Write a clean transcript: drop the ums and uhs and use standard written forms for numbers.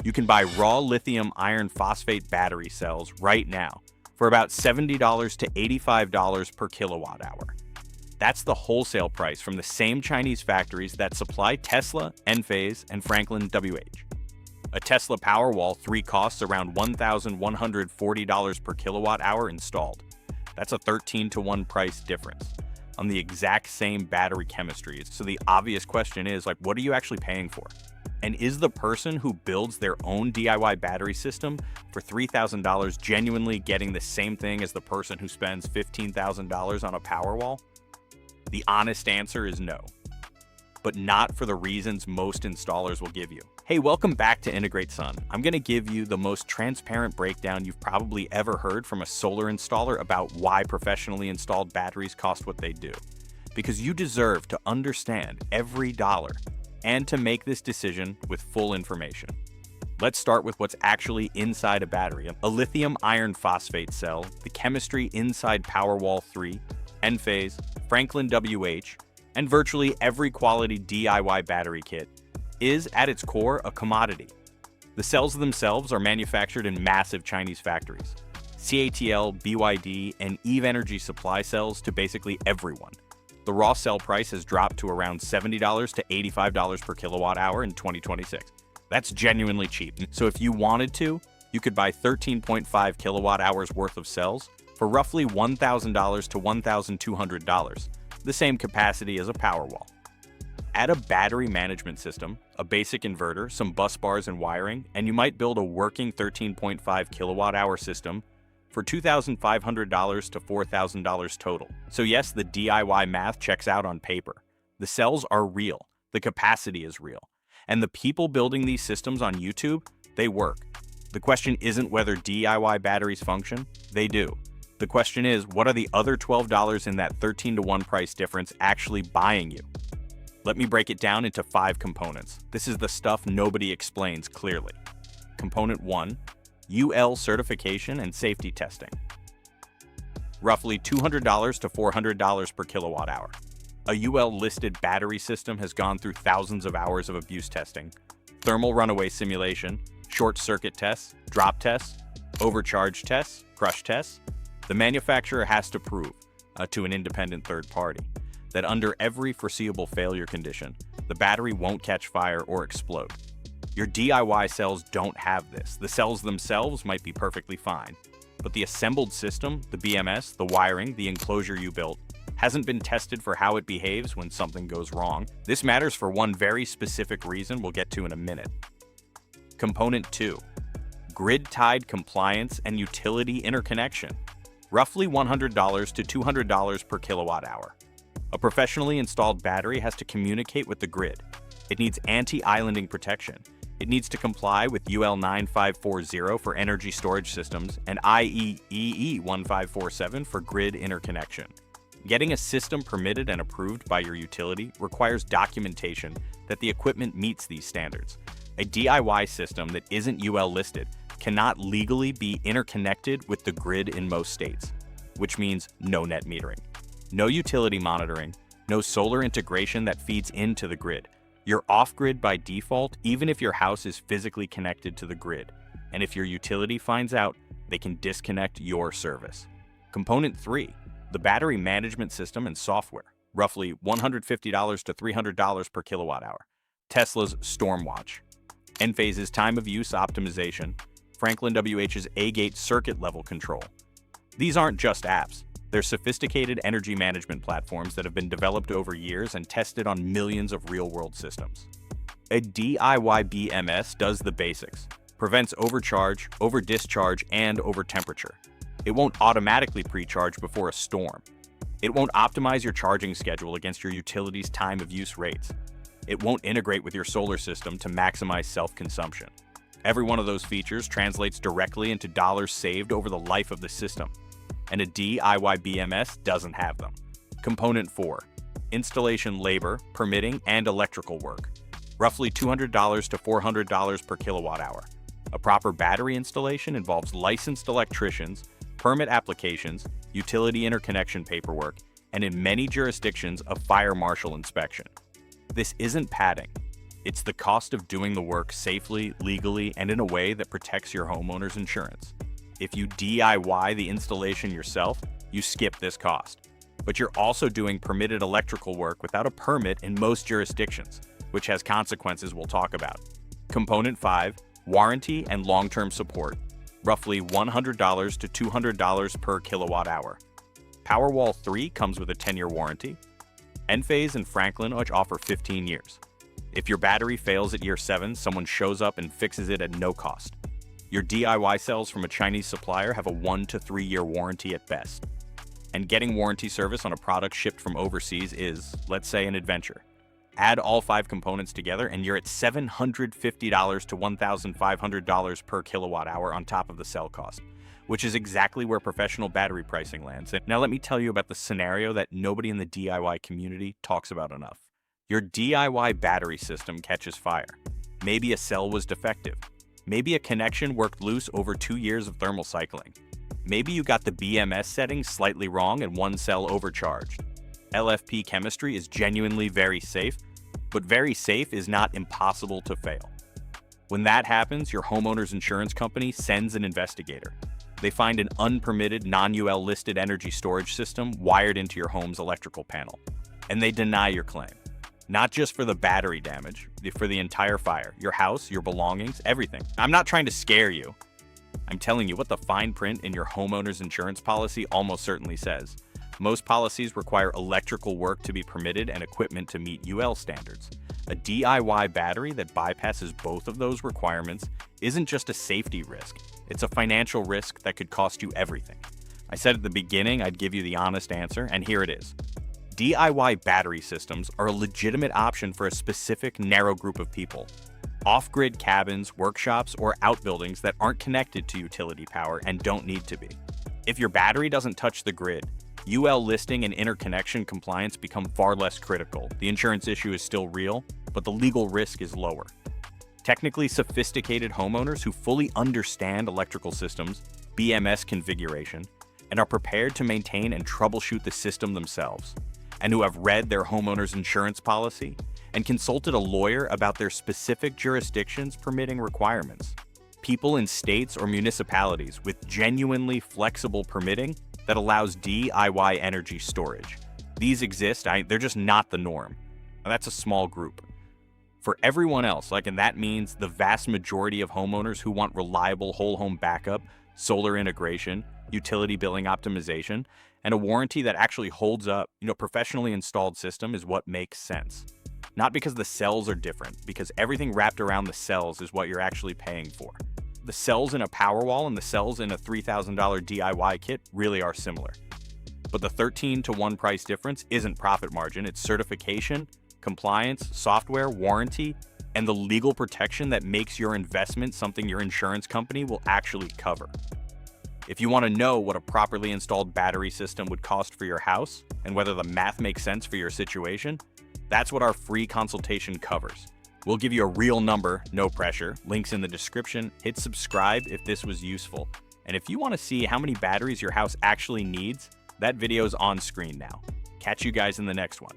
You can buy raw lithium iron phosphate battery cells right now for about $70 to $85 per kilowatt hour. That's the wholesale price from the same Chinese factories that supply Tesla, Enphase, and Franklin WH. A Tesla Powerwall 3 costs around $1,140 per kilowatt hour installed. That's a 13-to-1 price difference on the exact same battery chemistries. So the obvious question is, what are you actually paying for? And is the person who builds their own DIY battery system for $3,000 genuinely getting the same thing as the person who spends $15,000 on a Powerwall? The honest answer is no, but not for the reasons most installers will give you. Hey, welcome back to IntegrateSun. I'm going to give you the most transparent breakdown you've probably ever heard from a solar installer about why professionally installed batteries cost what they do. Because you deserve to understand every dollar and to make this decision with full information. Let's start with what's actually inside a battery. A lithium iron phosphate cell, the chemistry inside Powerwall 3, Enphase, Franklin WH, and virtually every quality DIY battery kit is, at its core, a commodity. The cells themselves are manufactured in massive Chinese factories. CATL, BYD, and Eve Energy supply cells to basically everyone. The raw cell price has dropped to around $70 to $85 per kilowatt hour in 2026. That's genuinely cheap. So if you wanted to, you could buy 13.5 kilowatt hours worth of cells for roughly $1,000 to $1,200, the same capacity as a Powerwall. Add a battery management system, a basic inverter, some bus bars and wiring, and you might build a working 13.5 kilowatt hour system for $2,500 to $4,000 total. So yes, the DIY math checks out on paper. The cells are real, the capacity is real, and the people building these systems on YouTube, they work. The question isn't whether DIY batteries function, they do. The question is, what are the other $12 in that 13-to-1 price difference actually buying you? Let me break it down into 5 components. This is the stuff nobody explains clearly. Component 1, UL certification and safety testing. Roughly $200 to $400 per kilowatt hour. A UL-listed battery system has gone through thousands of hours of abuse testing, thermal runaway simulation, short circuit tests, drop tests, overcharge tests, crush tests. The manufacturer has to prove to an independent third party that under every foreseeable failure condition, the battery won't catch fire or explode. Your DIY cells don't have this. The cells themselves might be perfectly fine, but the assembled system, the BMS, the wiring, the enclosure you built, hasn't been tested for how it behaves when something goes wrong. This matters for one very specific reason we'll get to in a minute. Component 2, grid-tied compliance and utility interconnection. Roughly $100 to $200 per kilowatt hour. A professionally installed battery has to communicate with the grid. It needs anti-islanding protection. It needs to comply with UL 9540 for energy storage systems and IEEE 1547 for grid interconnection. Getting a system permitted and approved by your utility requires documentation that the equipment meets these standards. A DIY system that isn't UL listed cannot legally be interconnected with the grid in most states, which means no net metering, no utility monitoring, no solar integration that feeds into the grid. You're off-grid by default, even if your house is physically connected to the grid. And if your utility finds out, they can disconnect your service. Component 3, the battery management system and software. Roughly $150 to $300 per kilowatt hour. Tesla's StormWatch. Enphase's time of use optimization. Franklin WH's A-Gate circuit level control. These aren't just apps. They're sophisticated energy management platforms that have been developed over years and tested on millions of real-world systems. A DIY BMS does the basics, prevents overcharge, over-discharge, and over-temperature. It won't automatically pre-charge before a storm. It won't optimize your charging schedule against your utility's time of use rates. It won't integrate with your solar system to maximize self-consumption. Every one of those features translates directly into dollars saved over the life of the system. And a DIY BMS doesn't have them. Component 4, installation labor, permitting, and electrical work. Roughly $200 to $400 per kilowatt hour. A proper battery installation involves licensed electricians, permit applications, utility interconnection paperwork, and in many jurisdictions, a fire marshal inspection. This isn't padding. It's the cost of doing the work safely, legally, and in a way that protects your homeowner's insurance. If you DIY the installation yourself, you skip this cost. But you're also doing permitted electrical work without a permit in most jurisdictions, which has consequences we'll talk about. Component 5, warranty and long-term support, roughly $100 to $200 per kilowatt hour. Powerwall 3 comes with a 10-year warranty. Enphase and Franklin each offer 15 years. If your battery fails at year 7, someone shows up and fixes it at no cost. Your DIY cells from a Chinese supplier have a 1 to 3 year warranty at best. And getting warranty service on a product shipped from overseas is, let's say, an adventure. Add all 5 components together and you're at $750 to $1,500 per kilowatt hour on top of the cell cost, which is exactly where professional battery pricing lands. And now let me tell you about the scenario that nobody in the DIY community talks about enough. Your DIY battery system catches fire. Maybe a cell was defective. Maybe a connection worked loose over 2 years of thermal cycling. Maybe you got the BMS settings slightly wrong and one cell overcharged. LFP chemistry is genuinely very safe, but very safe is not impossible to fail. When that happens, your homeowner's insurance company sends an investigator. They find an unpermitted, non-UL listed energy storage system wired into your home's electrical panel, and they deny your claim. Not just for the battery damage, for the entire fire, your house, your belongings, everything. I'm not trying to scare you. I'm telling you what the fine print in your homeowner's insurance policy almost certainly says. Most policies require electrical work to be permitted and equipment to meet UL standards. A DIY battery that bypasses both of those requirements isn't just a safety risk, it's a financial risk that could cost you everything. I said at the beginning I'd give you the honest answer, and here it is. DIY battery systems are a legitimate option for a specific narrow group of people. Off-grid cabins, workshops, or outbuildings that aren't connected to utility power and don't need to be. If your battery doesn't touch the grid, UL listing and interconnection compliance become far less critical. The insurance issue is still real, but the legal risk is lower. Technically sophisticated homeowners who fully understand electrical systems, BMS configuration, and are prepared to maintain and troubleshoot the system themselves, and who have read their homeowner's insurance policy and consulted a lawyer about their specific jurisdiction's permitting requirements. People in states or municipalities with genuinely flexible permitting that allows DIY energy storage. These exist, they're just not the norm. Now, that's a small group. For everyone else, and that means the vast majority of homeowners who want reliable whole home backup, solar integration, utility billing optimization, and a warranty that actually holds up, professionally installed system is what makes sense. Not because the cells are different, because everything wrapped around the cells is what you're actually paying for. The cells in a Powerwall and the cells in a $3,000 DIY kit really are similar. But the 13 to 1 price difference isn't profit margin, it's certification, compliance, software, warranty, and the legal protection that makes your investment something your insurance company will actually cover. If you want to know what a properly installed battery system would cost for your house and whether the math makes sense for your situation, that's what our free consultation covers. We'll give you a real number, no pressure, links in the description, hit subscribe if this was useful. And if you want to see how many batteries your house actually needs, that video's on screen now. Catch you guys in the next one.